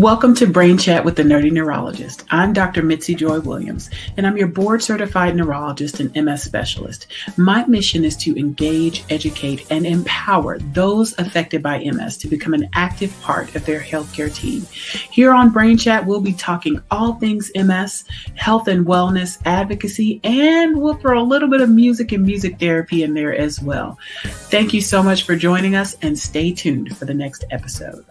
Welcome to Brain Chat with the Nerdy Neurologist. I'm Dr. Mitzi Joy Williams, and I'm your board-certified neurologist and MS specialist. My mission is to engage, educate, and empower those affected by MS to become an active part of their healthcare team. Here on Brain Chat, we'll be talking all things MS, health and wellness, advocacy, and we'll throw a little bit of music and music therapy in there as well. Thank you so much for joining us, and stay tuned for the next episode.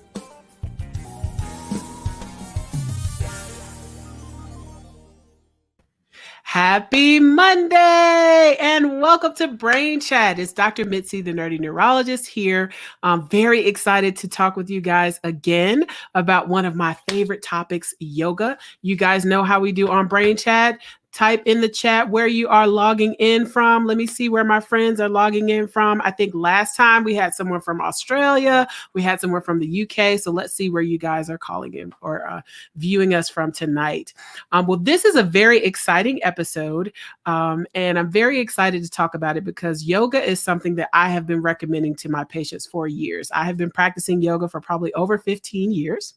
Happy Monday and welcome to Brain Chat. It's Dr. Mitzi, the Nerdy Neurologist here. I'm very excited to talk with you guys again about one of my favorite topics, yoga. You guys know how we do on Brain Chat. Type in the chat where you are logging in from. Let me see where my friends are logging in from. I think last time we had someone from Australia. We had someone from the UK. So let's see where you guys are calling in or viewing us from tonight. Well, this is a very exciting episode. And I'm very excited to talk about it because yoga is something that I have been recommending to my patients for years. I have been practicing yoga for probably over 15 years.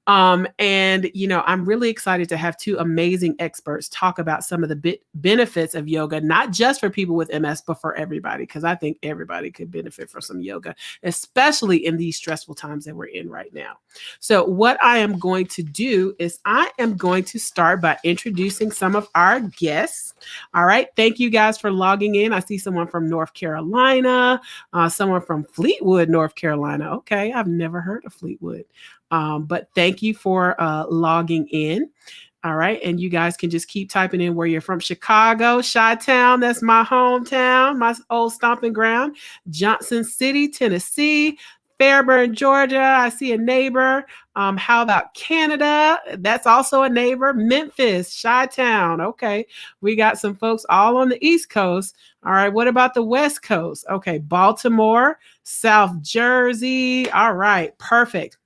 And, I'm really excited to have two amazing experts talk about some of the benefits of yoga, not just for people with MS, but for everybody, because I think everybody could benefit from some yoga, especially in these stressful times that we're in right now. So what I am going to do is I am going to start by introducing some of our guests. All right. Thank you guys for logging in. I see someone from North Carolina, someone from Fleetwood, North Carolina. Okay. I've never heard of Fleetwood. But thank you for logging in. All right. And you guys can just keep typing in where you're from. Chicago, Chi-Town, that's my hometown, my old stomping ground. Johnson City, Tennessee. Fairburn, Georgia. I see a neighbor. How about Canada? That's also a neighbor. Memphis, Chi-Town. Okay. We got some folks all on the East Coast. All right. What about the West Coast? Okay. Baltimore, South Jersey. All right. Perfect.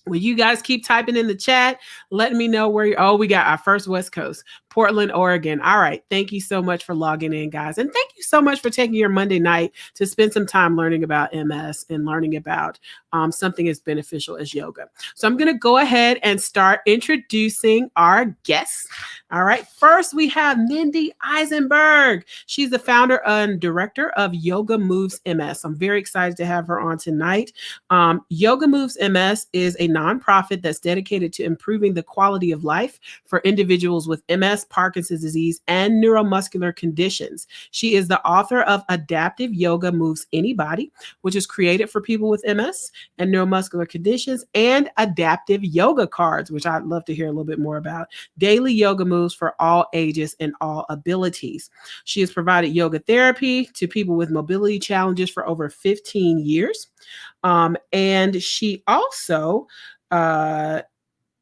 Will you guys keep typing in the chat, letting me know where we got our first West Coast, Portland, Oregon. All right. Thank you so much for logging in, guys. And thank you so much for taking your Monday night to spend some time learning about MS and learning about something as beneficial as yoga. So I'm going to go ahead and start introducing our guests. All right. First, we have Mindy Eisenberg. She's the founder and director of Yoga Moves MS. I'm very excited to have her on tonight. Yoga Moves MS is a nonprofit that's dedicated to improving the quality of life for individuals with MS, Parkinson's disease, and neuromuscular conditions. She is the author of Adaptive Yoga Moves Anybody, which is created for people with MS and neuromuscular conditions, and Adaptive Yoga Cards, which I'd love to hear a little bit more about. Daily yoga moves for all ages and all abilities. She has provided yoga therapy to people with mobility challenges for over 15 years. And she also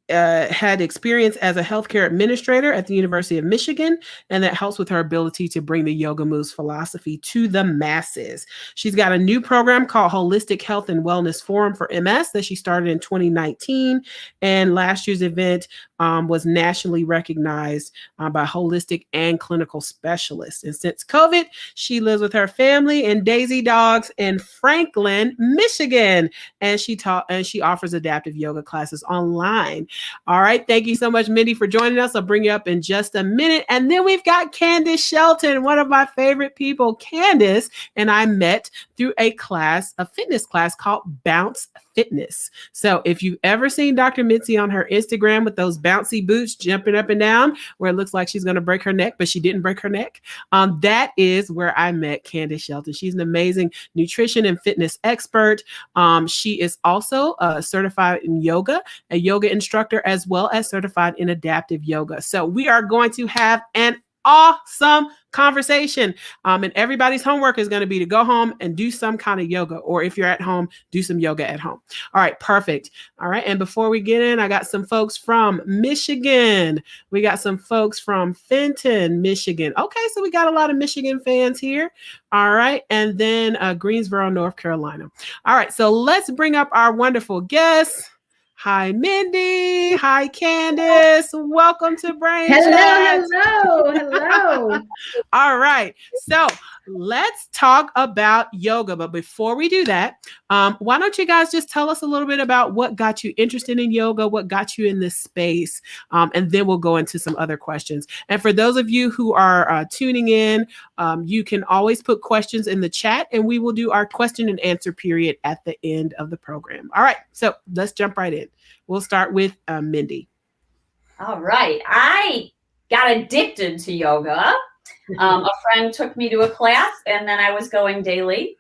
had experience as a healthcare administrator at the University of Michigan, and that helps with her ability to bring the Yoga Moves philosophy to the masses. She's got a new program called Holistic Health and Wellness Forum for MS that she started in 2019, and last year's event was nationally recognized by holistic and clinical specialists. And since COVID, she lives with her family and Daisy dogs in Franklin, Michigan, and she offers adaptive yoga classes online. All right. Thank you so much, Mindy, for joining us. I'll bring you up in just a minute. And then we've got Kandice Shelton, one of my favorite people. Kandice and I met through a fitness class called Bounce Fitness. So if you've ever seen Dr. Mitzi on her Instagram with those bouncy boots jumping up and down, where it looks like she's going to break her neck, but she didn't break her neck, that is where I met Kandice Shelton. She's an amazing nutrition and fitness expert. She is also certified in yoga, a yoga instructor, as well as certified in adaptive yoga. So we are going to have an awesome conversation. And everybody's homework is going to be to go home and do some kind of yoga, or if you're at home, do some yoga at home. All right, perfect. All right. And before we get in, I got some folks from Michigan. We got some folks from Fenton, Michigan. Okay. So we got a lot of Michigan fans here. All right. And then Greensboro, North Carolina. All right. So let's bring up our wonderful guests. Hi, Mindy. Hi, Kandice. Welcome to Brain Chat. Hello. All right. So let's talk about yoga. But before we do that, why don't you guys just tell us a little bit about what got you interested in yoga, what got you in this space, and then we'll go into some other questions. And for those of you who are tuning in, you can always put questions in the chat, and we will do our question and answer period at the end of the program. All right, so let's jump right in. We'll start with Mindy. All right. I got addicted to yoga. A friend took me to a class, and then I was going daily.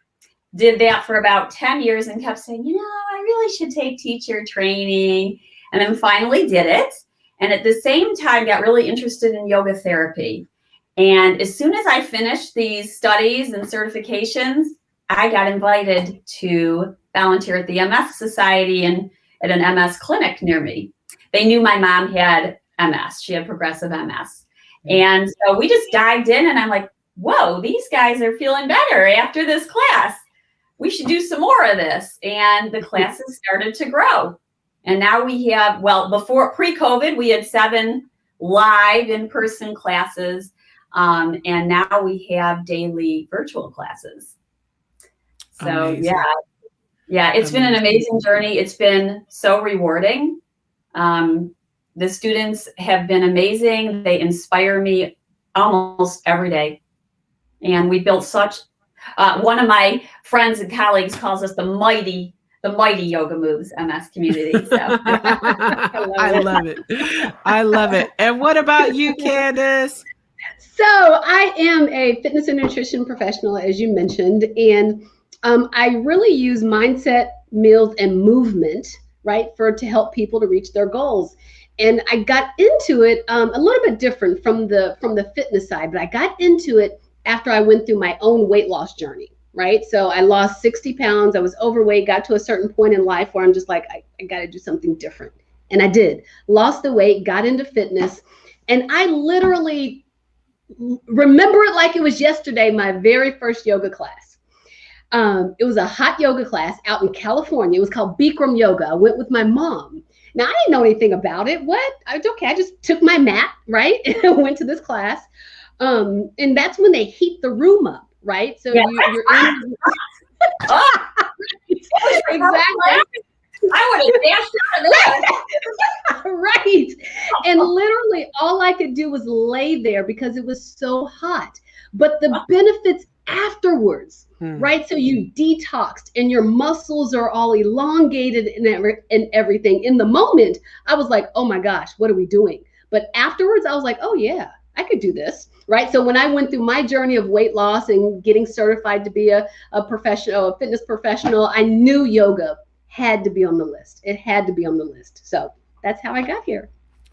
Did that for about 10 years and kept saying, I really should take teacher training. And then finally did it. And at the same time, got really interested in yoga therapy. And as soon as I finished these studies and certifications, I got invited to volunteer at the MS Society and at an MS clinic near me. They knew my mom had MS. She had progressive MS. And so we just dived in, and I'm like, whoa, these guys are feeling better after this class. We should do some more of this. And the classes started to grow. And now we have, before pre-COVID, we had 7 live in-person classes. And now we have daily virtual classes. So Amazing. Yeah, it's been an amazing journey. It's been so rewarding. The students have been amazing. They inspire me almost every day. And we built such, one of my friends and colleagues calls us the mighty yoga moves MS community. So I love it. I love it. And what about you, Kandice? So I am a fitness and nutrition professional, as you mentioned, and I really use mindset, meals, and movement, right, to help people to reach their goals. And I got into it a little bit different from the fitness side, but I got into it after I went through my own weight loss journey, right? So I lost 60 pounds. I was overweight, got to a certain point in life where I'm just like, I got to do something different. And I did. Lost the weight, got into fitness, and I literally remember it like it was yesterday, my very first yoga class. It was a hot yoga class out in California. It was called Bikram Yoga. I went with my mom. Now, I didn't know anything about it. It's okay. I just took my mat, right, and went to this class. And that's when they heat the room up, right? So you're in. Exactly. I would have dashed out of there. Right. And literally all I could do was lay there because it was so hot. But the benefits afterwards, right? So you detoxed and your muscles are all elongated and everything. In the moment, I was like, oh my gosh, what are we doing? But afterwards, I was like, oh yeah, I could do this, right? So when I went through my journey of weight loss and getting certified to be a professional, a fitness professional, I knew yoga had to be on the list. It had to be on the list. So that's how I got here.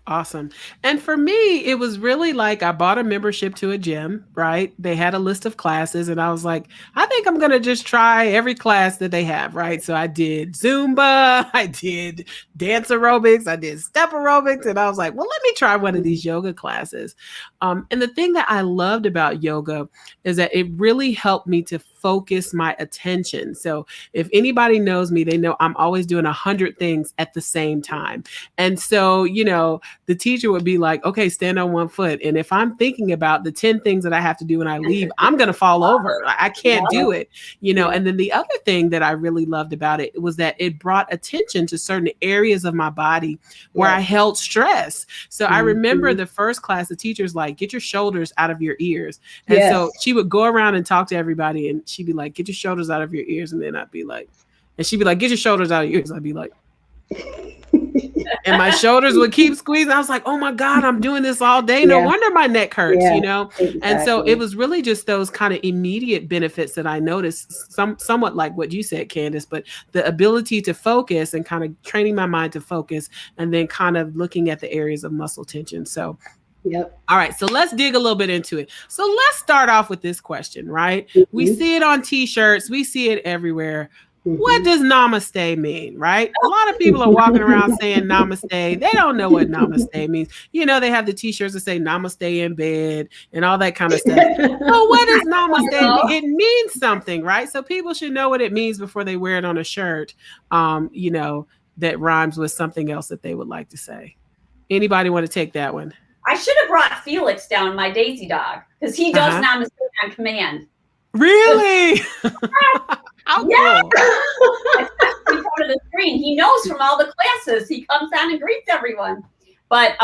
Awesome. And for me, it was really like I bought a membership to a gym, right? They had a list of classes and I was like, I think I'm going to just try every class that they have, right? So I did Zumba, I did dance aerobics, I did step aerobics, and I was like, well, let me try one of these yoga classes. And the thing that I loved about yoga is that it really helped me to focus my attention. So if anybody knows me, they know I'm always doing 100 things at the same time. And so, the teacher would be like, okay, stand on one foot. And if I'm thinking about the 10 things that I have to do when I leave, I'm going to fall over. I can't do it, And then the other thing that I really loved about it was that it brought attention to certain areas of my body where I held stress. So I remember the first class, the teacher's like, get your shoulders out of your ears. And so she would go around and talk to everybody and she'd be like, get your shoulders out of your ears. And then I'd be like, and she'd be like, get your shoulders out of your ears. I'd be like, and my shoulders would keep squeezing. I was like, oh my God, I'm doing this all day. No wonder my neck hurts, Exactly. And so it was really just those kind of immediate benefits that I noticed, somewhat like what you said, Kandice, but the ability to focus and kind of training my mind to focus and then kind of looking at the areas of muscle tension. So all right. So let's dig a little bit into it. So let's start off with this question, right? We see it on t-shirts. We see it everywhere. What does namaste mean, right? A lot of people are walking around saying namaste. They don't know what namaste means. They have the t-shirts that say namaste in bed and all that kind of stuff. So what does namaste mean? It means something, right? So people should know what it means before they wear it on a shirt, that rhymes with something else that they would like to say. Anybody want to take that one? I should have brought Felix down, my Daisy dog, because he does namaste on command. Really? How Yeah. cool. In front of the screen. He knows from all the classes. He comes down and greets everyone. But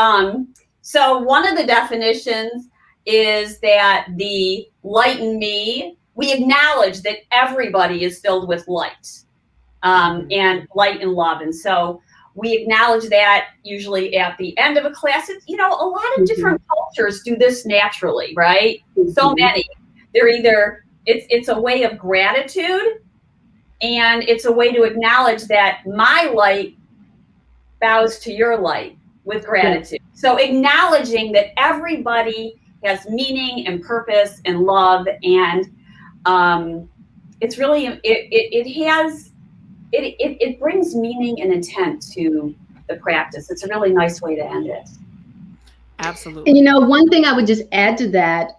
so one of the definitions is that the light in me, we acknowledge that everybody is filled with light and light and love. And so we acknowledge that usually at the end of a class. It's, you know, a lot of different cultures do this naturally, right? So many. They're either, it's a way of gratitude, and it's a way to acknowledge that my light bows to your light with gratitude. So acknowledging that everybody has meaning and purpose and love, and it's really it brings meaning and intent to the practice. It's a really nice way to end it. Absolutely. And, you know, one thing I would just add to that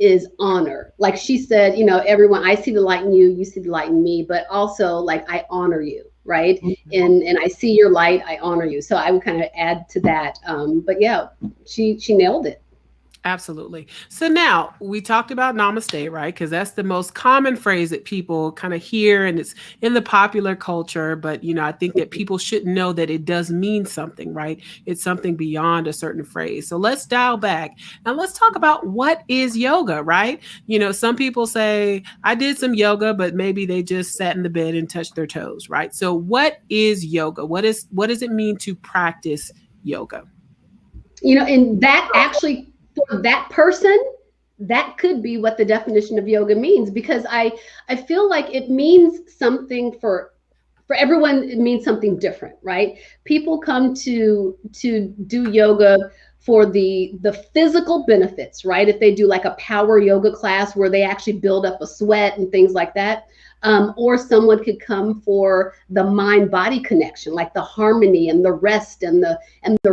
is honor. Like she said, you know, everyone, I see the light in you, you see the light in me, but also like I honor you, right? And I see your light, I honor you. So I would kind of add to that. But yeah, she nailed it. Absolutely. So now we talked about namaste, right? Because that's the most common phrase that people kind of hear, and it's in the popular culture. But, you know, I think that people should know that it does mean something, right? It's something beyond a certain phrase. So let's dial back and let's talk about what is yoga, right? You know, some people say, I did some yoga, but maybe they just sat in the bed and touched their toes, right? So what is yoga? What does it mean to practice yoga? You know, and that actually, for that person, that could be what the definition of yoga means, because I feel like it means something for everyone. It means something different, right? People come to do yoga for the physical benefits, right? If they do like a power yoga class where they actually build up a sweat and things like that. Or someone could come for the mind-body connection, like the harmony and the rest and the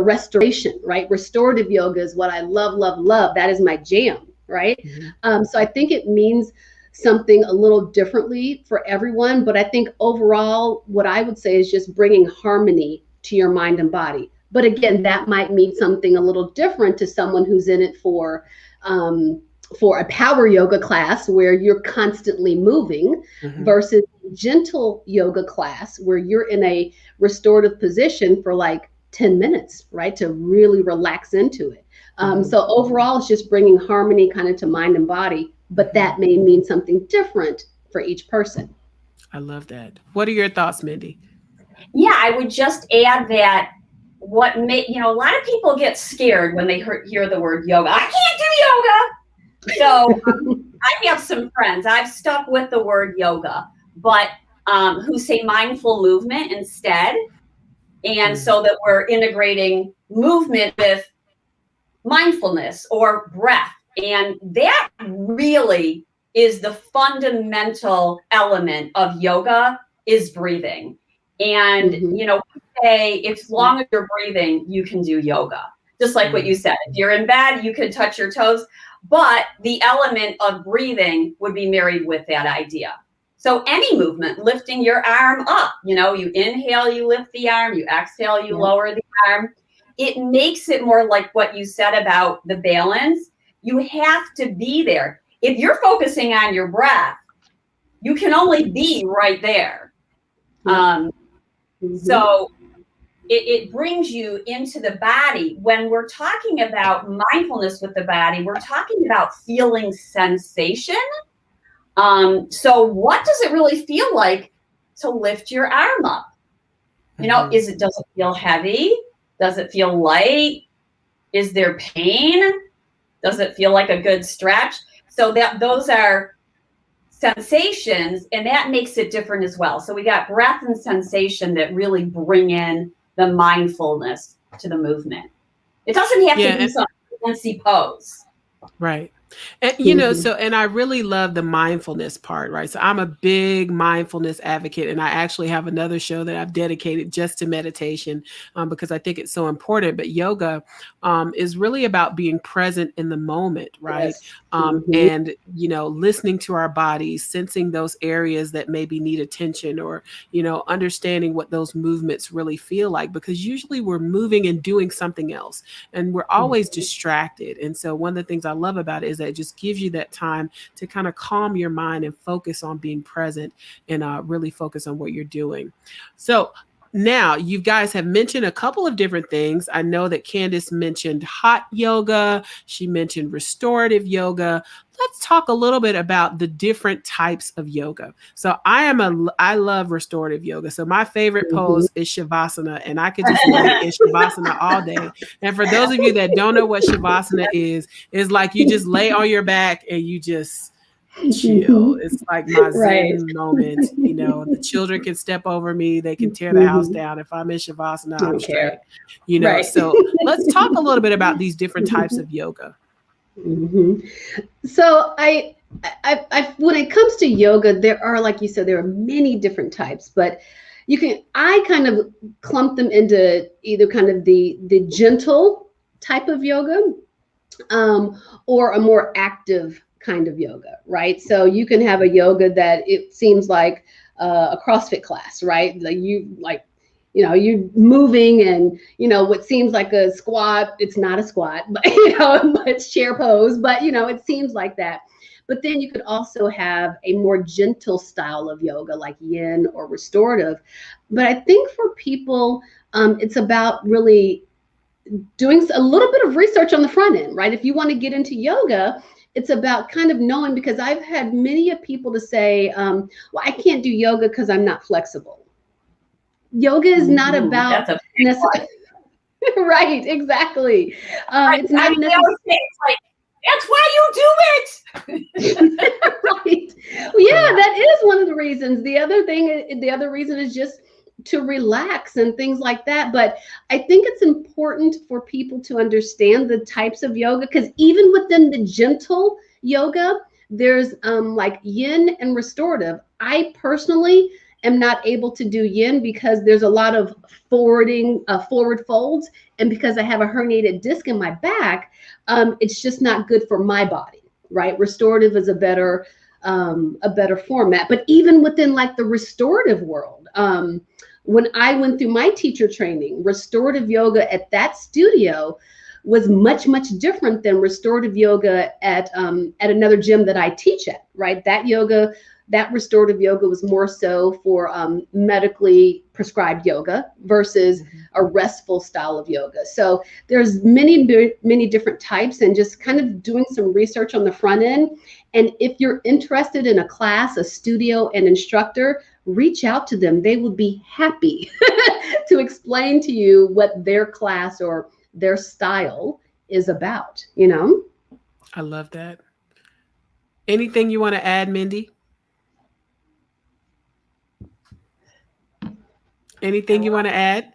restoration, right? Restorative yoga is what I love, love, love. That is my jam, right? So I think it means something a little differently for everyone. But I think overall, what I would say is just bringing harmony to your mind and body. But again, that might mean something a little different to someone who's in it for a power yoga class where you're constantly moving versus gentle yoga class where you're in a restorative position for like 10 minutes, right? To really relax into it. So overall, it's just bringing harmony kind of to mind and body, but that may mean something different for each person. I love that. What are your thoughts, Mindy? Yeah, I would just add that a lot of people get scared when they hear the word yoga. I can't do yoga. So I have some friends, I've stuck with the word yoga, but who say mindful movement instead. And so that we're integrating movement with mindfulness or breath. And that really is the fundamental element of yoga, is breathing. And, you know, say as long as you're breathing, you can do yoga. Just like what you said, if you're in bed, you could touch your toes. But the element of breathing would be married with that idea. So any movement, lifting your arm up, you know, you inhale, you lift the arm, you exhale, you lower the arm. It makes it more like what you said about the balance. You have to be there. If you're focusing on your breath, you can only be right there. So it brings you into the body. When we're talking about mindfulness with the body, we're talking about feeling sensation. So what does it really feel like to lift your arm up? You know, does it feel heavy? Does it feel light? Is there pain? Does it feel like a good stretch? So those are sensations, and that makes it different as well. So we got breath and sensation that really bring in the mindfulness to the movement. It doesn't have to be some fancy pose. Right. And, you know, and I really love the mindfulness part, right? So I'm a big mindfulness advocate, and I actually have another show that I've dedicated just to meditation because I think it's so important. But yoga is really about being present in the moment, right? And, you know, listening to our bodies, sensing those areas that maybe need attention, or, you know, understanding what those movements really feel like, because usually we're moving and doing something else and we're always distracted. And so one of the things I love about it is is that just gives you that time to kind of calm your mind and focus on being present and really focus on what you're doing. So now, you guys have mentioned a couple of different things. I know that Kandice mentioned hot yoga. She mentioned restorative yoga. Let's talk a little bit about the different types of yoga. So I love restorative yoga. So my favorite pose is Shavasana, and I could just lay in Shavasana all day. And for those of you that don't know what Shavasana is like you just lay on your back and you just chill. It's like my Zen moment. You know, the children can step over me, they can tear the house down. If I'm in Shavasana, I'm straight. You know, so let's talk a little bit about these different types of yoga. So I when it comes to yoga, there are, like you said, there are many different types, but I kind of clump them into either kind of the gentle type of yoga, or a more active kind of yoga, right? So you can have a yoga that it seems like a CrossFit class, right? You're moving and, what seems like a squat, it's not a squat, but, it's chair pose, but, it seems like that. But then you could also have a more gentle style of yoga like yin or restorative. But I think for people, it's about really doing a little bit of research on the front end, right? If you want to get into yoga, it's about kind of knowing, because I've had many of people to say, well, I can't do yoga because I'm not flexible. Yoga is not about necessarily. Right, exactly. It's not necessarily. It's like, that's why you do it. Right. Well, yeah, that is one of the reasons. The other reason is just to relax and things like that. But I think it's important for people to understand the types of yoga, because even within the gentle yoga, there's like yin and restorative. I personally am not able to do yin because there's a lot of forward folds, and because I have a herniated disc in my back, it's just not good for my body, right? Restorative is a better format. But even within like the restorative world, when I went through my teacher training, restorative yoga at that studio was much, much different than restorative yoga at another gym that I teach at, right? That restorative yoga was more so for medically prescribed yoga versus a restful style of yoga. So there's many, many different types, and just kind of doing some research on the front end. And if you're interested in a class, a studio, an instructor, reach out to them. They would be happy to explain to you what their class or their style is about, I love that. Anything you want to add, Mindy? Anything you want to add?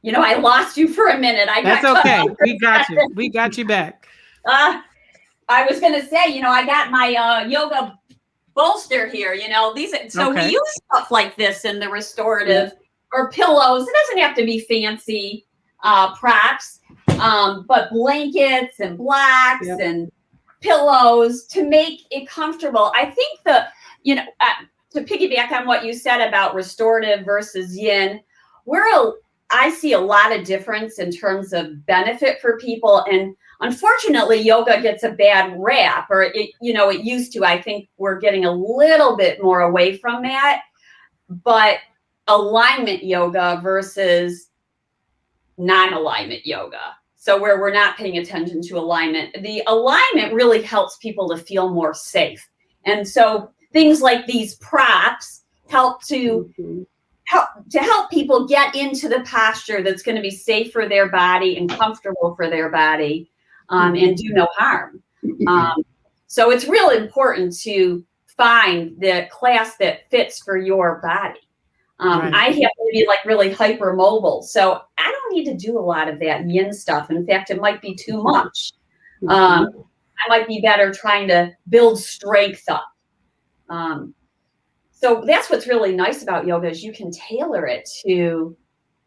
I lost you for a minute. That's okay. We got you. We got you back. I was going to say, I got my yoga bolster here, we use stuff like this in the restorative, or pillows. It doesn't have to be fancy props, but blankets and blocks and pillows to make it comfortable. I think to piggyback on what you said about restorative versus yin, I see a lot of difference in terms of benefit for people. And unfortunately, yoga gets a bad rap, or it used to. I think we're getting a little bit more away from that. But alignment yoga versus non-alignment yoga. So where we're not paying attention to alignment, the alignment really helps people to feel more safe. And so things like these props help people get into the posture that's going to be safe for their body and comfortable for their body, and do no harm. So it's really important to find the class that fits for your body. I have to be like really hypermobile, so I don't need to do a lot of that yin stuff. In fact, it might be too much. I might be better trying to build strength up. So that's what's really nice about yoga, is you can tailor it to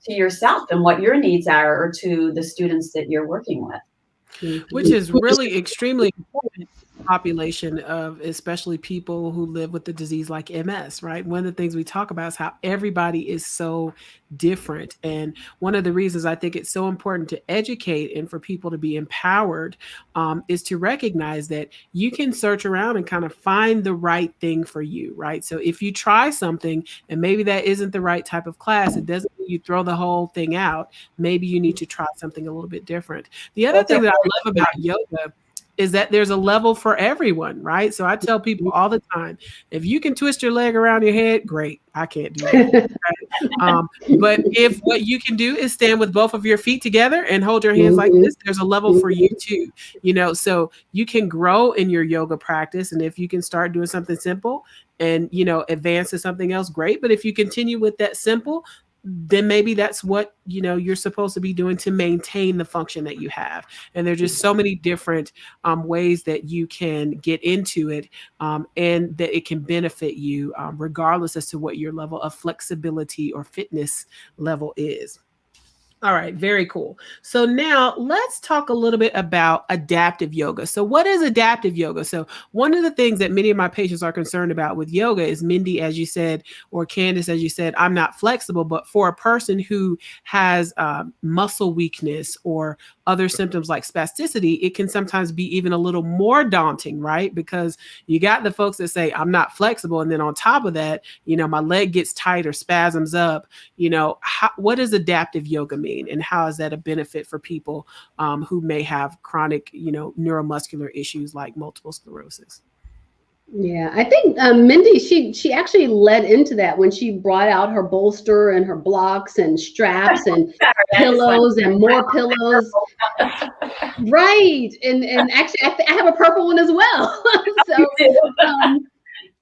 yourself and what your needs are, or to the students that you're working with. Which is really extremely important. population of especially people who live with the disease like MS, right? One of the things we talk about is how everybody is so different. And one of the reasons I think it's so important to educate and for people to be empowered is to recognize that you can search around and kind of find the right thing for you, right? So if you try something and maybe that isn't the right type of class, it doesn't mean you throw the whole thing out. Maybe you need to try something a little bit different. The other thing that I love about yoga is that there's a level for everyone, right? So I tell people all the time, if you can twist your leg around your head, great. I can't do that. Right? But if what you can do is stand with both of your feet together and hold your hands like this, there's a level for you too. So you can grow in your yoga practice. And if you can start doing something simple and, advance to something else, great. But if you continue with that simple, then maybe that's what you're supposed to be doing to maintain the function that you have. And there's just so many different ways that you can get into it and that it can benefit you regardless as to what your level of flexibility or fitness level is. All right, very cool. So now let's talk a little bit about adaptive yoga. So what is adaptive yoga? So one of the things that many of my patients are concerned about with yoga is, Mindy, as you said, or Kandice, as you said, I'm not flexible. But for a person who has muscle weakness or other symptoms like spasticity, it can sometimes be even a little more daunting, right? Because you got the folks that say, I'm not flexible. And then on top of that, my leg gets tight or spasms up. What does adaptive yoga mean? And how is that a benefit for people who may have chronic, neuromuscular issues like multiple sclerosis? Yeah, I think Mindy, she actually led into that when she brought out her bolster and her blocks and straps and pillows and more pillows. Right. And actually, I have a purple one as well. So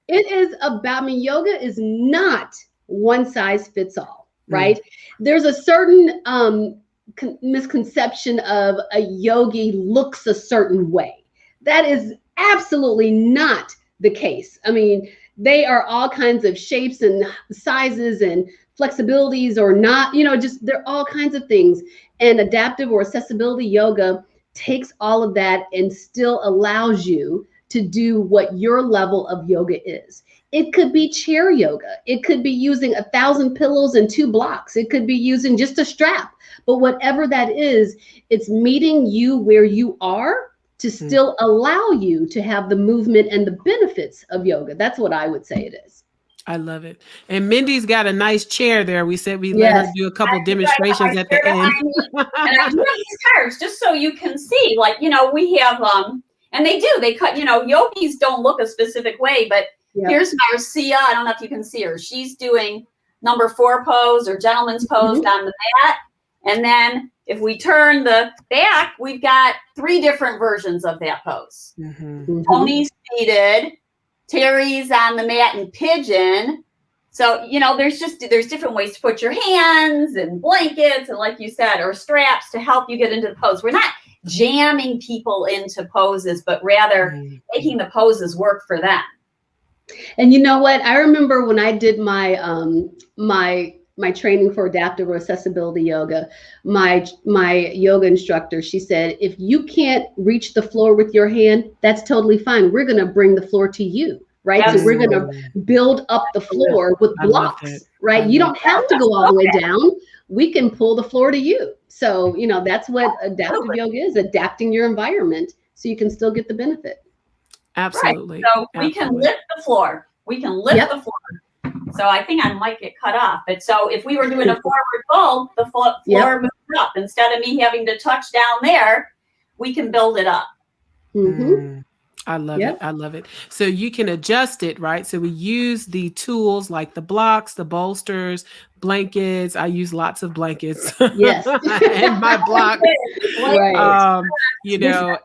it is about, yoga is not one size fits all, right? There's a certain misconception of a yogi looks a certain way. That is absolutely not the case. They are all kinds of shapes and sizes and flexibilities or not, they're all kinds of things. And adaptive or accessibility yoga takes all of that and still allows you to do what your level of yoga is. It could be chair yoga. It could be using 1,000 pillows and 2 blocks. It could be using just a strap. But whatever that is, it's meeting you where you are to still allow you to have the movement and the benefits of yoga. That's what I would say it is. I love it. And Mindy's got a nice chair there. We said we let her do a couple demonstrations at the end. And I have these cards just so you can see, we have, and they cut, yogis don't look a specific way, but here's Marcia. I don't know if you can see her. She's doing number 4 pose or gentleman's pose on the mat. And then if we turn the back, we've got 3 different versions of that pose. Tony's seated, Terry's on the mat and pigeon. So, there's different ways to put your hands and blankets and, like you said, or straps to help you get into the pose. We're not jamming people into poses, but rather making the poses work for them. And you know what? I remember when I did my my training for adaptive or accessibility yoga, my yoga instructor, she said, if you can't reach the floor with your hand, that's totally fine. We're going to bring the floor to you, right? Absolutely. So we're going to build up the floor with blocks, right? You don't have to go all the way down. We can pull the floor to you. So, that's what adaptive yoga is, adapting your environment so you can still get the benefit. Absolutely. Right. So we can lift the floor. We can lift the floor. So I think I might get cut off. But so if we were doing a forward fold, the floor moves up. Instead of me having to touch down there, we can build it up. I love it. I love it. So you can adjust it, right? So we use the tools like the blocks, the bolsters, blankets. I use lots of blankets. Yes. And my block. Right.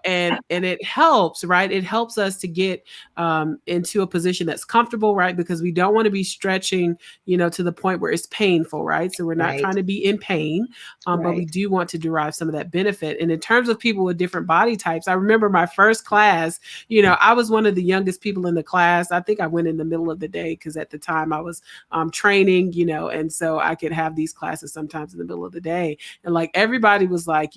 And it helps, right? It helps us to get into a position that's comfortable, right? Because we don't want to be stretching, to the point where it's painful, right? So we're not trying to be in pain, but we do want to derive some of that benefit. And in terms of people with different body types, I remember my first class, I was one of the youngest people in the class. I think I went in the middle of the day because at the time I was training, and so I could have these classes sometimes in the middle of the day. And like everybody was like,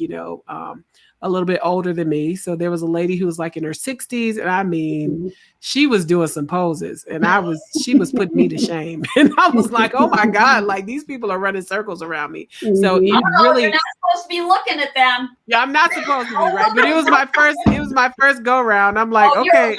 a little bit older than me. So there was a lady who was like in her 60s. And I mean, she was doing some poses and she was putting me to shame. And I was like, oh my God, like these people are running circles around me. So it really, you're not supposed to be looking at them. yeah, I'm not supposed to be, right? But it was my first go round. I'm like, okay.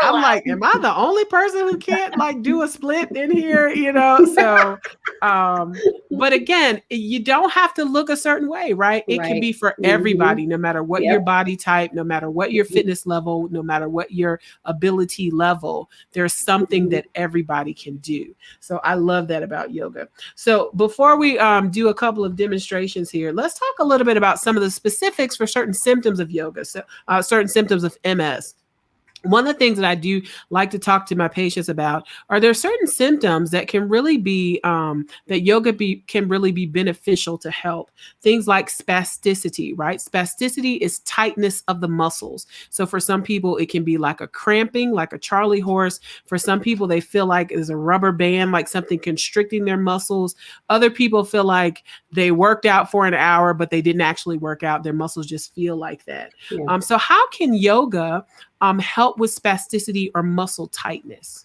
I'm like, am I the only person who can't like do a split in here? You know, so, but again, you don't have to look a certain way, right? It can be for everybody, no matter what your body type, no matter what your fitness level, no matter what your ability level, there's something that everybody can do. So I love that about yoga. So before we do a couple of demonstrations here, let's talk a little bit about some of the specifics for certain symptoms of yoga, so certain symptoms of MS. One of the things that I do like to talk to my patients about are there certain symptoms that can really be, that yoga can really be beneficial to help. Things like spasticity, right? Spasticity is tightness of the muscles. So for some people, it can be like a cramping, like a Charlie horse. For some people, they feel like there's a rubber band, like something constricting their muscles. Other people feel like they worked out for an hour, but they didn't actually work out. Their muscles just feel like that. Yeah. So how can yoga help with spasticity or muscle tightness?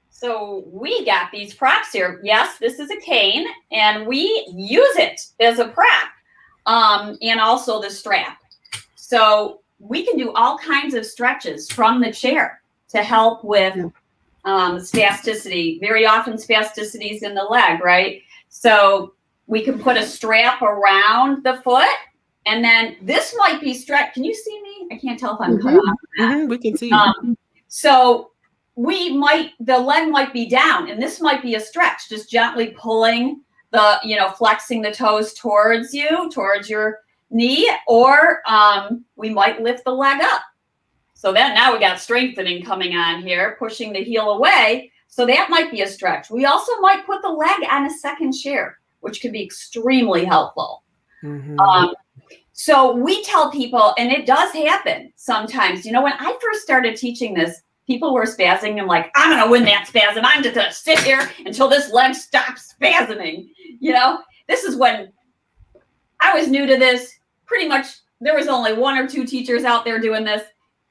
So we got these props here. Yes, this is a cane, and we use it as a prop, and also the strap. So we can do all kinds of stretches from the chair to help with spasticity. Very often spasticity is in the leg, right? So we can put a strap around the foot. And then this might be stretched. Can you see me? I can't tell if I'm cut off. We can see you. So the leg might be down, and this might be a stretch, just gently pulling flexing the toes towards your knee, or we might lift the leg up. So then now we got strengthening coming on here, pushing the heel away. So that might be a stretch. We also might put the leg on a second chair, which could be extremely helpful. So we tell people, and it does happen sometimes, when I first started teaching this, people were spazzing. I'm like, I'm going to win that spasm. I'm just going to sit here until this leg stops spasming. This is when I was new to this. Pretty much there was only one or two teachers out there doing this,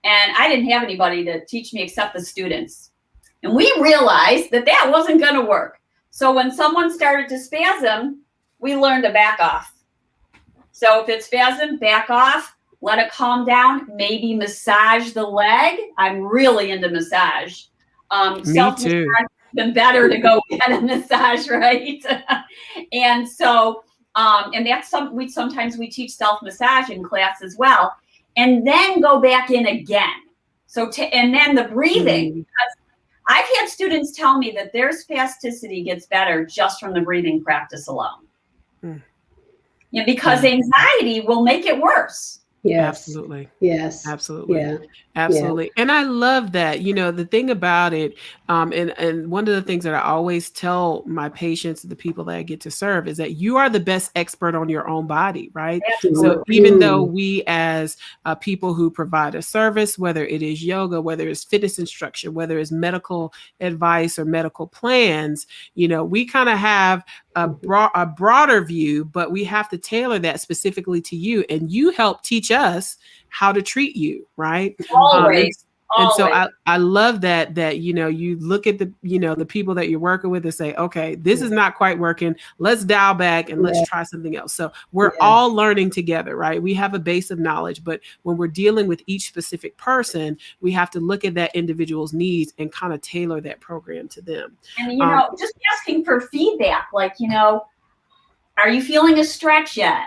and I didn't have anybody to teach me except the students. And we realized that wasn't going to work. So when someone started to spasm, we learned to back off. So if it's spasm, back off, let it calm down, maybe massage the leg. I'm really into massage. Me too. Been better to go get a massage, right? And so, and that's sometimes we teach self-massage in class as well, and then go back in again. So, and then the breathing, because I've had students tell me that their spasticity gets better just from the breathing practice alone. Because anxiety will make it worse. Yes. Absolutely. Yes. Absolutely. Yeah. Absolutely. Yeah. And I love that, the thing about it, and one of the things that I always tell my patients, the people that I get to serve, is that you are the best expert on your own body, right? Absolutely. So even though we as people who provide a service, whether it is yoga, whether it's fitness instruction, whether it's medical advice or medical plans, we kind of have a broader view, but we have to tailor that specifically to you, and you help teach us how to treat you, right? Always. And so I love that you look at the people that you're working with and say, okay, this is not quite working. Let's dial back and let's try something else. So we're all learning together, right? We have a base of knowledge, but when we're dealing with each specific person, we have to look at that individual's needs and kind of tailor that program to them. And just asking for feedback, like, are you feeling a stretch yet?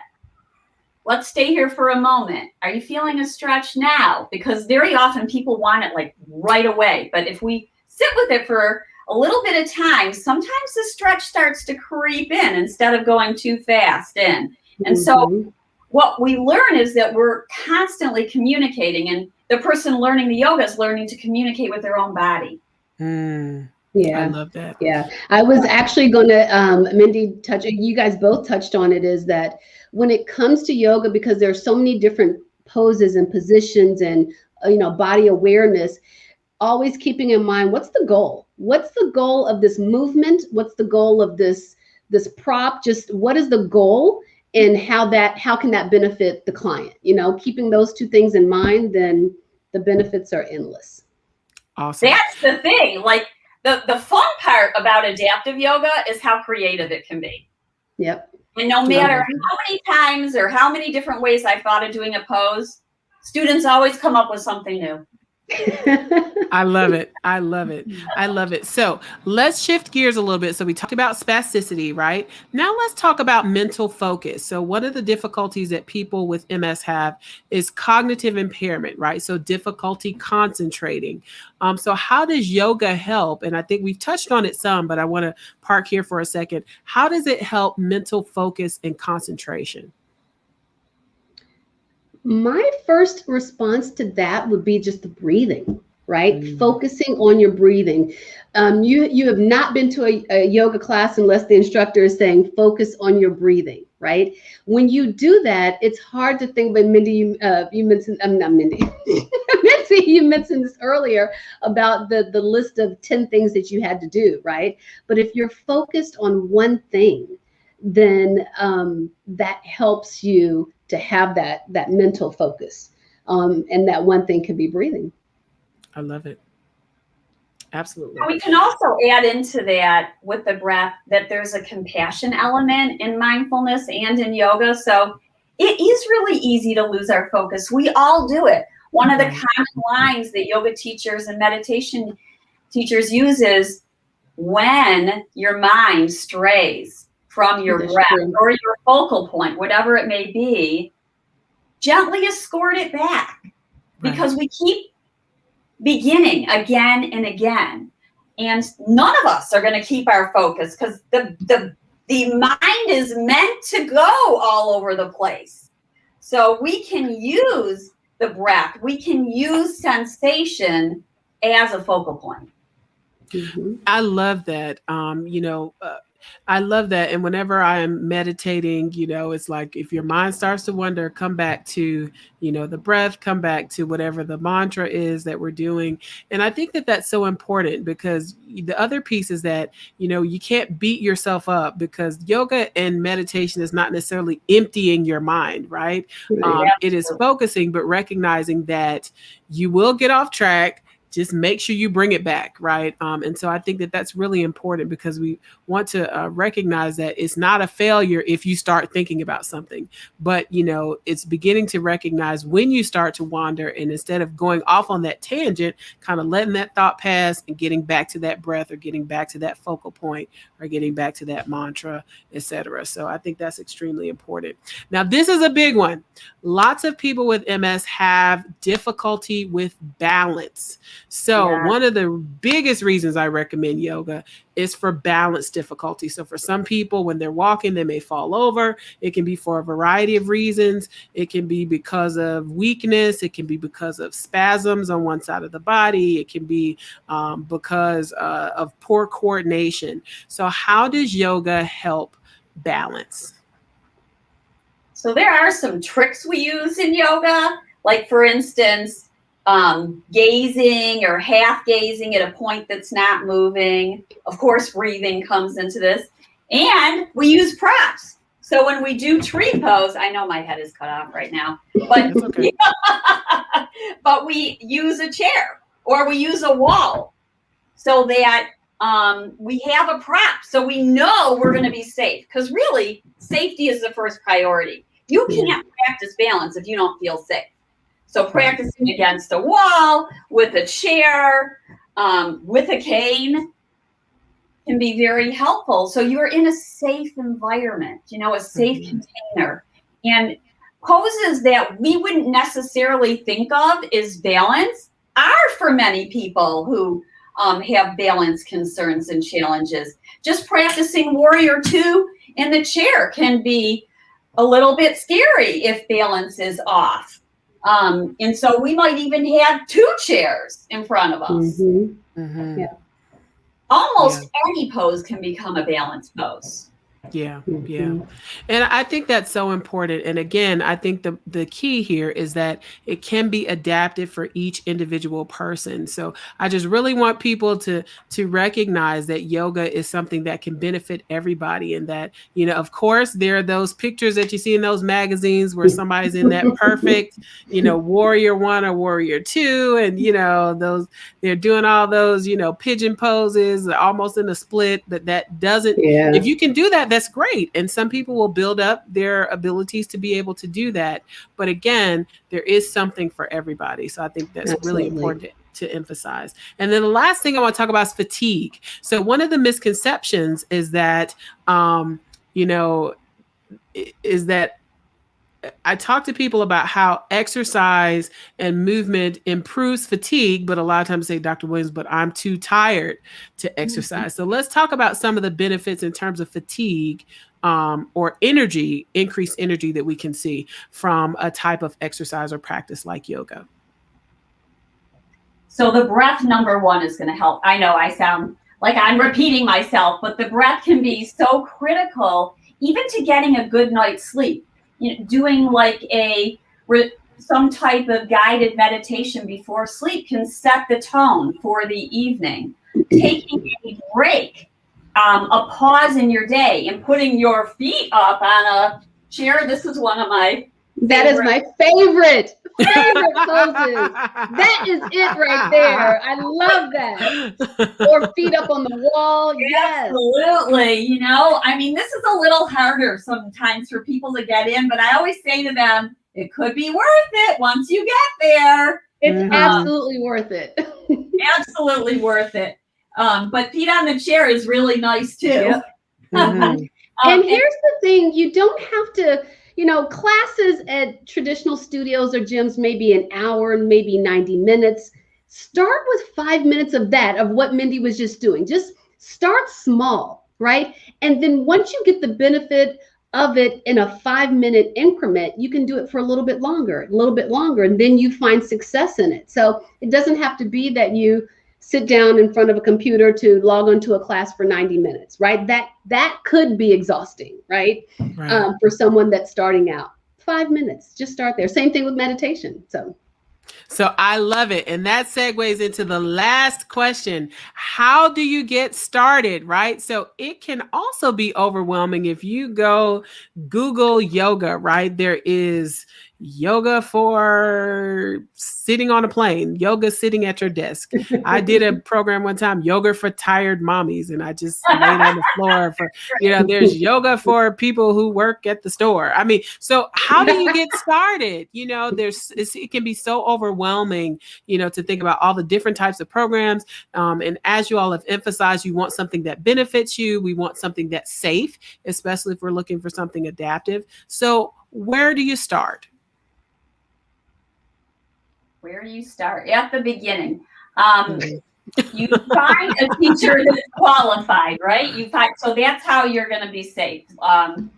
Let's stay here for a moment. Are you feeling a stretch now? Because very often people want it like right away. But if we sit with it for a little bit of time, sometimes the stretch starts to creep in instead of going too fast in. And so what we learn is that we're constantly communicating, and the person learning the yoga is learning to communicate with their own body. Yeah, I love that. Yeah, I was actually going to, Mindy, you guys both touched on it, is that when it comes to yoga, because there are so many different poses and positions and, body awareness, always keeping in mind, what's the goal? What's the goal of this movement? What's the goal of this prop? Just what is the goal? and how can that benefit the client? Keeping those two things in mind, then the benefits are endless. Awesome. That's the thing. Like the fun part about adaptive yoga is how creative it can be. Yep. And no matter how many times or how many different ways I've thought of doing a pose, students always come up with something new. I love it. I love it. I love it. So let's shift gears a little bit. So we talked about spasticity, right? Now let's talk about mental focus. So one of the difficulties that people with MS have is cognitive impairment, right? So difficulty concentrating. So how does yoga help? And I think we've touched on it some, but I want to park here for a second. How does it help mental focus and concentration? My first response to that would be just the breathing, right? Mm. Focusing on your breathing. You have not been to a yoga class unless the instructor is saying, focus on your breathing, right? When you do that, it's hard to think, but Mindy, you mentioned, not Mindy, Mitzi, you mentioned this earlier about the list of 10 things that you had to do, right? But if you're focused on one thing, then that helps you to have that mental focus. And that one thing could be breathing. I love it. Absolutely. We can also add into that with the breath that there's a compassion element in mindfulness and in yoga. So it is really easy to lose our focus. We all do it. One of the common lines that yoga teachers and meditation teachers use is when your mind strays from your breath or your focal point, whatever it may be, gently escort it back, because we keep beginning again and again, and none of us are going to keep our focus because the mind is meant to go all over the place. So we can use the breath, we can use sensation as a focal point. Mm-hmm. I love that. I love that. And whenever I am meditating, it's like if your mind starts to wander, come back to, the breath, come back to whatever the mantra is that we're doing. And I think that that's so important, because the other piece is that, you can't beat yourself up, because yoga and meditation is not necessarily emptying your mind, right? It is focusing, but recognizing that you will get off track. Just make sure you bring it back, right? And so I think that that's really important, because we want to recognize that it's not a failure if you start thinking about something, but it's beginning to recognize when you start to wander, and instead of going off on that tangent, kind of letting that thought pass and getting back to that breath, or getting back to that focal point, or getting back to that mantra, etc. So I think that's extremely important. Now, this is a big one. Lots of people with MS have difficulty with balance. So one of the biggest reasons I recommend yoga is for balance difficulty. So for some people, when they're walking, they may fall over. It can be for a variety of reasons. It can be because of weakness. It can be because of spasms on one side of the body. It can be because of poor coordination. So how does yoga help balance? So there are some tricks we use in yoga, like for instance, gazing or half gazing at a point that's not moving. Of course, breathing comes into this. And we use props. So when we do tree pose, I know my head is cut off right now, but, okay. But we use a chair or we use a wall so that we have a prop. So we know we're going to be safe, because really safety is the first priority. You can't practice balance if you don't feel safe. So practicing against a wall, with a chair, with a cane can be very helpful. So you're in a safe environment, a safe container. And poses that we wouldn't necessarily think of as balance are for many people who have balance concerns and challenges. Just practicing Warrior 2 in the chair can be a little bit scary if balance is off. And so we might even have 2 chairs in front of us. Mm-hmm. Mm-hmm. Almost any pose can become a balance pose. Yeah, yeah. Mhm. And I think that's so important. And again, I think the key here is that it can be adapted for each individual person. So I just really want people to recognize that yoga is something that can benefit everybody, and that, of course, there are those pictures that you see in those magazines where somebody's in that perfect, warrior one or warrior two, and those they're doing all those, pigeon poses, almost in a split, but that doesn't, Yeah, if you can do that, that's great. And some people will build up their abilities to be able to do that. But again, there is something for everybody. So I think that's really absolutely. important to emphasize. And then the last thing I want to talk about is fatigue. So one of the misconceptions is that, you know, is that I talk to people about how exercise and movement improves fatigue, but a lot of times say, Dr. Williams, but I'm too tired to exercise. So let's talk about some of the benefits in terms of fatigue, or energy, increased energy that we can see from a type of exercise or practice like yoga. So the breath, number one, is going to help. I know I sound like I'm repeating myself, but the breath can be so critical, even to getting a good night's sleep. Doing like some type of guided meditation before sleep can set the tone for the evening. Taking a break, a pause in your day, and putting your feet up on a chair. This is one of my That is my favorite poses. That is it right there. I love that. Or feet up on the wall. Yes. Absolutely. I mean, this is a little harder sometimes for people to get in, but I always say to them, it could be worth it once you get there. It's absolutely worth it. Absolutely worth it. But feet on the chair is really nice too. Yep. And here's the thing, you don't have to, classes at traditional studios or gyms may be an hour and maybe 90 minutes. Start with 5 minutes of that, of what Mindy was just doing. Just start small, right? And then once you get the benefit of it in a 5-minute increment, you can do it for a little bit longer, and then you find success in it. So it doesn't have to be that you sit down in front of a computer to log onto a class for 90 minutes, right? That could be exhausting, right? For someone that's starting out. 5 minutes, just start there. Same thing with meditation. So I love it. And that segues into the last question. How do you get started, right? So it can also be overwhelming if you go Google yoga, right? There is yoga for sitting on a plane, yoga sitting at your desk. I did a program one time, yoga for tired mommies, and I just laid on the floor for, there's yoga for people who work at the store. I mean, so how do you get started? It can be so overwhelming, to think about all the different types of programs. And as you all have emphasized, you want something that benefits you. We want something that's safe, especially if we're looking for something adaptive. So where do you start? Where do you start? At the beginning. You find a teacher that's qualified, right? So that's how you're going to be safe. To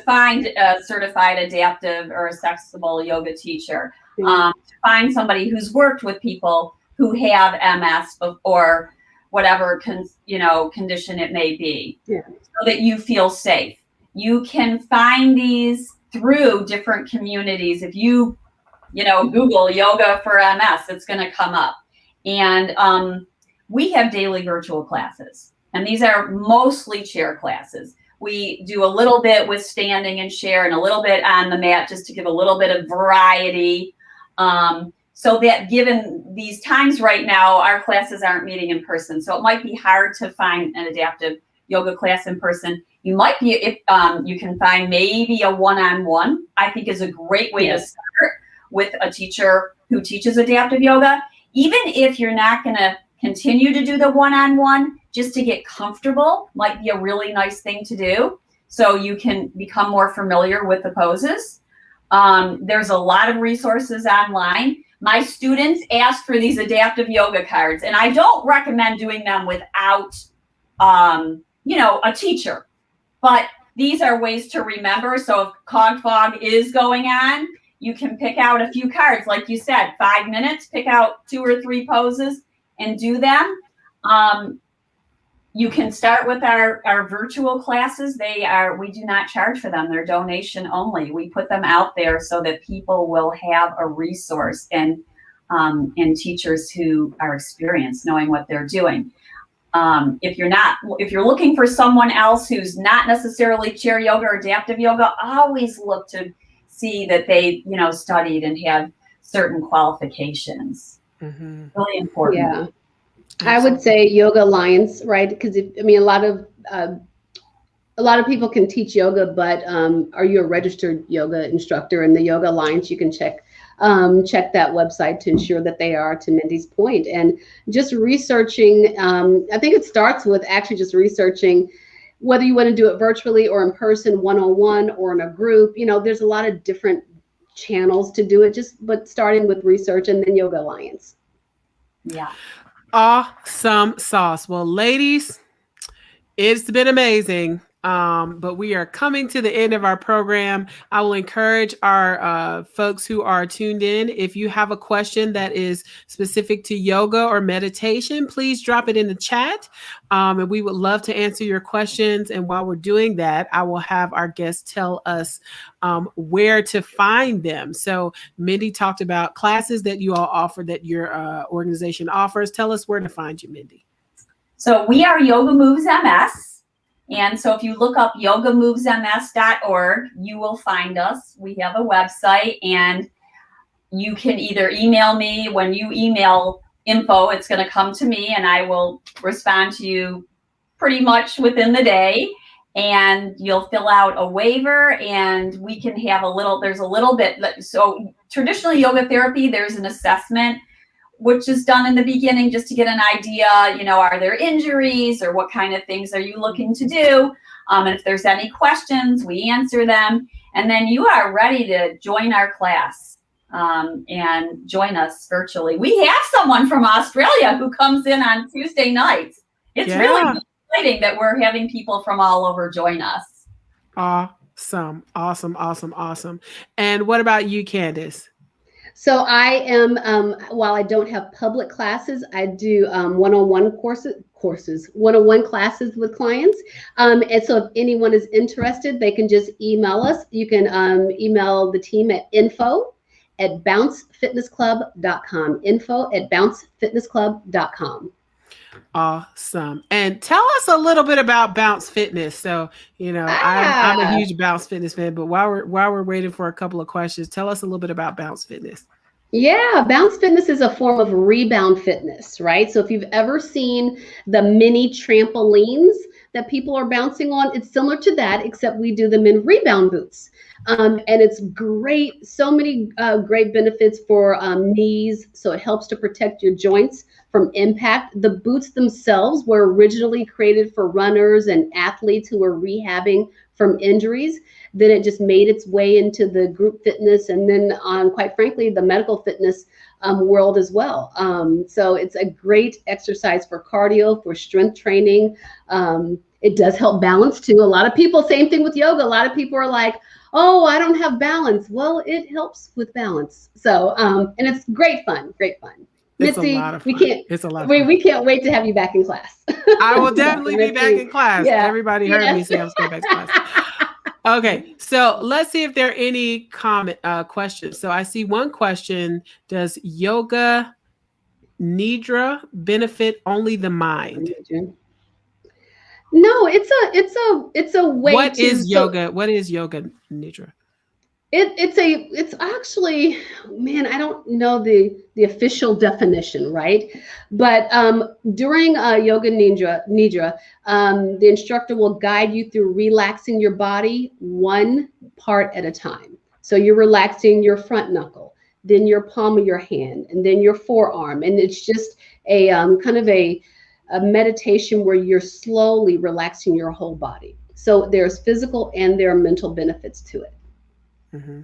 find a certified adaptive or accessible yoga teacher. To find somebody who's worked with people who have MS or whatever condition it may be, so that you feel safe. You can find these through different communities. If you Google yoga for MS, it's going to come up. And we have daily virtual classes, and these are mostly chair classes. We do a little bit with standing and share and a little bit on the mat, just to give a little bit of variety. So that given these times right now, our classes aren't meeting in person. So it might be hard to find an adaptive yoga class in person. You might be, if you can find maybe a one-on-one, I think is a great way to start with a teacher who teaches adaptive yoga. Even if you're not going to continue to do the one-on-one, just to get comfortable might be a really nice thing to do, so you can become more familiar with the poses. There's a lot of resources online. My students ask for these adaptive yoga cards, and I don't recommend doing them without a teacher, but these are ways to remember. So if cog fog is going on, you can pick out a few cards, like you said, 5 minutes, pick out 2 or 3 poses and do them. you can start with our virtual classes. We do not charge for them. They're donation only. We put them out there so that people will have a resource and teachers who are experienced, knowing what they're doing. If you're looking for someone else who's not necessarily chair yoga or adaptive yoga, always look to see that they, studied and have certain qualifications. Mm-hmm. Really important. Yeah. I would say Yoga Alliance, right? Because a lot of people can teach yoga, but are you a registered yoga instructor? In the Yoga Alliance, you can check that website to ensure that they are, to Mindy's point. And just researching, I think it starts with actually just researching whether you want to do it virtually or in person, one-on-one or in a group. There's a lot of different channels to do it, but starting with research and then Yoga Alliance. Yeah. Awesome sauce. Well, ladies, it's been amazing. But we are coming to the end of our program. I will encourage our folks who are tuned in. If you have a question that is specific to yoga or meditation, please drop it in the chat. And we would love to answer your questions. And while we're doing that, I will have our guests tell us where to find them. So Mindy talked about classes that you all offer, that your organization offers. Tell us where to find you, Mindy. So we are Yoga Moves MS. And so if you look up yogamovesms.org, you will find us. We have a website, and you can either email me. When you email info, it's going to come to me, and I will respond to you pretty much within the day. And you'll fill out a waiver, and we can have there's a little bit. So traditionally yoga therapy, there's an assessment which is done in the beginning just to get an idea, are there injuries or what kind of things are you looking to do? And if there's any questions, we answer them. And then you are ready to join our class and join us virtually. We have someone from Australia who comes in on Tuesday nights. It's really exciting that we're having people from all over join us. Awesome. And what about you, Kandice? So I am, while I don't have public classes, I do one-on-one one-on-one classes with clients. And so if anyone is interested, they can just email us. You can email the team at info@bouncefitnessclub.com, info@bouncefitnessclub.com. Awesome. And tell us a little bit about Bounce Fitness. So, I'm a huge Bounce Fitness fan, but while we're waiting for a couple of questions, tell us a little bit about Bounce Fitness. Yeah, Bounce Fitness is a form of rebound fitness, right? So if you've ever seen the mini trampolines that people are bouncing on, it's similar to that, except we do them in rebound boots. And it's great, so many great benefits for knees. So it helps to protect your joints from impact. The boots themselves were originally created for runners and athletes who were rehabbing from injuries. Then it just made its way into the group fitness and then quite frankly, the medical fitness world as well. So it's a great exercise for cardio, for strength training. It does help balance too. A lot of people, same thing with yoga. A lot of people are like, oh, I don't have balance. Well, it helps with balance. So, and it's great fun. Mitzi, It's a lot of fun. We can't wait to have you back in class. I will definitely be back in class. Yeah. Everybody heard me say I was going back to class. Okay, so let's see if there are any questions. So I see one question: does yoga nidra benefit only the mind? No, it's a way. What is yoga nidra? It's actually, man, I don't know the official definition, right? But during yoga nidra, the instructor will guide you through relaxing your body one part at a time. So you're relaxing your front knuckle, then your palm of your hand, and then your forearm, and it's just a kind of a meditation where you're slowly relaxing your whole body. So there's physical and there are mental benefits to it. Mm-hmm.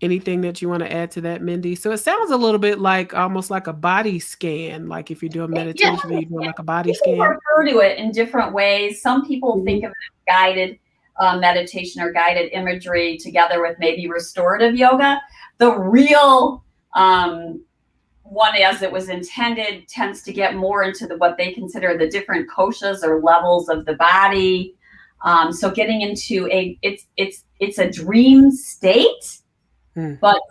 Anything that you want to add to that, Mindy? So it sounds a little bit like almost like a body scan, like if you're doing meditation, you're doing like a body scan. People refer to it in different ways. Some people think of it as guided meditation or guided imagery together with maybe restorative yoga. The real one as it was intended tends to get more into what they consider the different koshas or levels of the body. So getting into it's a dream state, but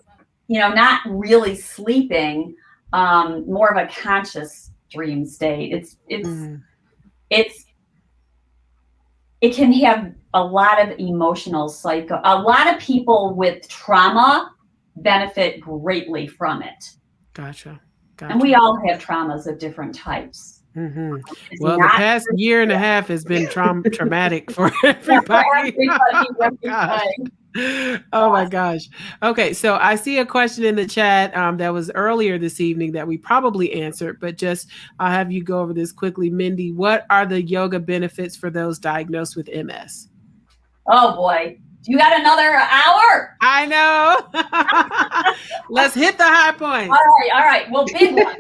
not really sleeping, more of a conscious dream state. It can have a lot of emotional a lot of people with trauma benefit greatly from it. Gotcha. And we all have traumas of different types. Mm-hmm. Well, the past year and a half has been traumatic for everybody. Oh my gosh. Okay, so I see a question in the chat that was earlier this evening that we probably answered, but just I'll have you go over this quickly. Mindy, what are the yoga benefits for those diagnosed with MS? Oh boy. You got another hour? I know. Let's hit the high points. All right. Well, big one.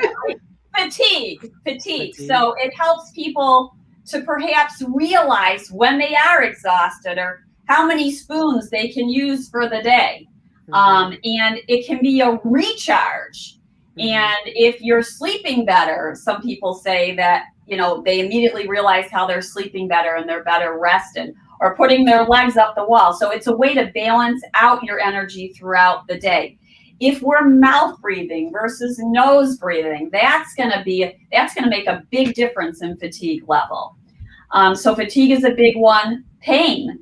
Right? Fatigue. So it helps people to perhaps realize when they are exhausted or how many spoons they can use for the day. And it can be a recharge. And if you're sleeping better, some people say that, they immediately realize how they're sleeping better and they're better rested, or putting their legs up the wall. So it's a way to balance out your energy throughout the day. If we're mouth breathing versus nose breathing, that's going to make a big difference in fatigue level. So fatigue is a big one. Pain,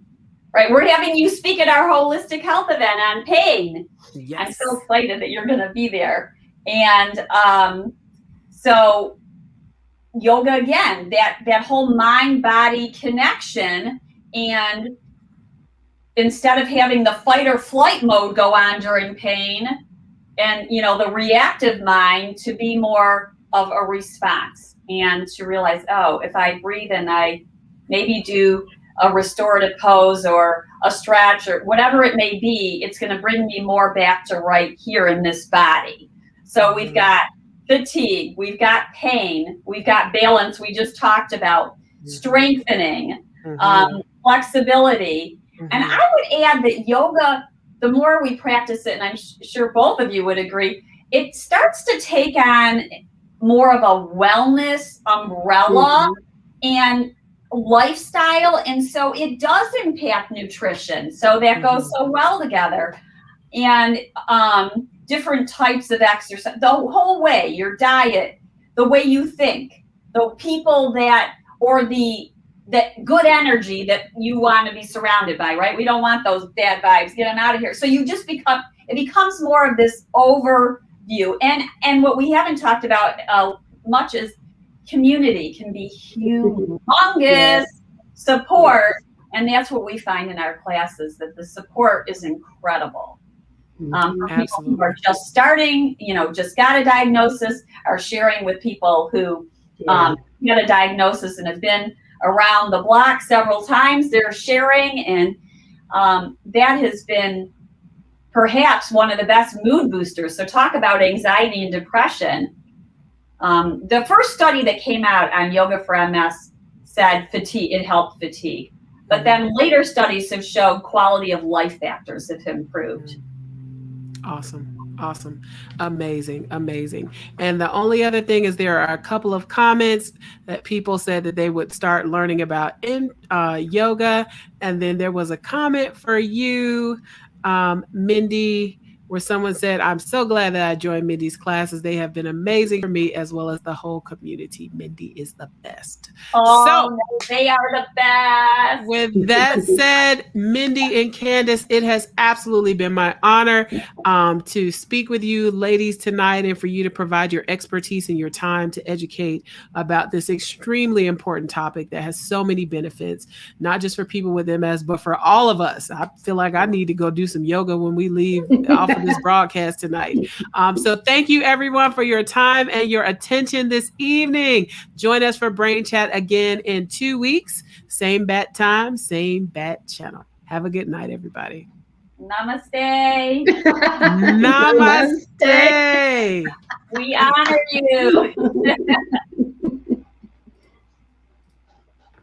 right? We're having you speak at our holistic health event on pain. Yes. I'm so excited that you're going to be there. And so yoga, again, that whole mind-body connection, and instead of having the fight or flight mode go on during pain and, the reactive mind, to be more of a response and to realize, if I breathe and I maybe do a restorative pose or a stretch or whatever it may be, it's going to bring me more back to right here in this body. So we've got fatigue, we've got pain, we've got balance, we just talked about, strengthening, flexibility. And I would add that yoga, the more we practice it, and I'm sure both of you would agree, it starts to take on more of a wellness umbrella and lifestyle. And so it does impact nutrition. So that goes so well together. And different types of exercise, the whole way, your diet, the way you think, the people that good energy that you want to be surrounded by, right? We don't want those bad vibes. Get them out of here. So it becomes more of this overview. And what we haven't talked about much is community can be humongous support. And that's what we find in our classes, that the support is incredible. For people who are just starting, just got a diagnosis, are sharing with people who got a diagnosis and have been around the block several times. They're sharing, and that has been perhaps one of the best mood boosters. So talk about anxiety and depression. The first study that came out on yoga for MS said fatigue, it helped fatigue. But then later studies have showed quality of life factors have improved. Awesome. Amazing. And the only other thing is there are a couple of comments that people said that they would start learning about in yoga. And then there was a comment for you, Mindy, where someone said, I'm so glad that I joined Mindy's classes. They have been amazing for me as well as the whole community. Mindy is the best. Oh, so, they are the best. With that said, Mindy and Kandice, it has absolutely been my honor to speak with you ladies tonight and for you to provide your expertise and your time to educate about this extremely important topic that has so many benefits, not just for people with MS, but for all of us. I feel like I need to go do some yoga when we leave off of this broadcast tonight. So thank you everyone for your time and your attention this evening. Join us for Brain Chat again in 2 weeks. Same bat time, same bat channel. Have a good night, everybody. Namaste. Namaste. We honor you.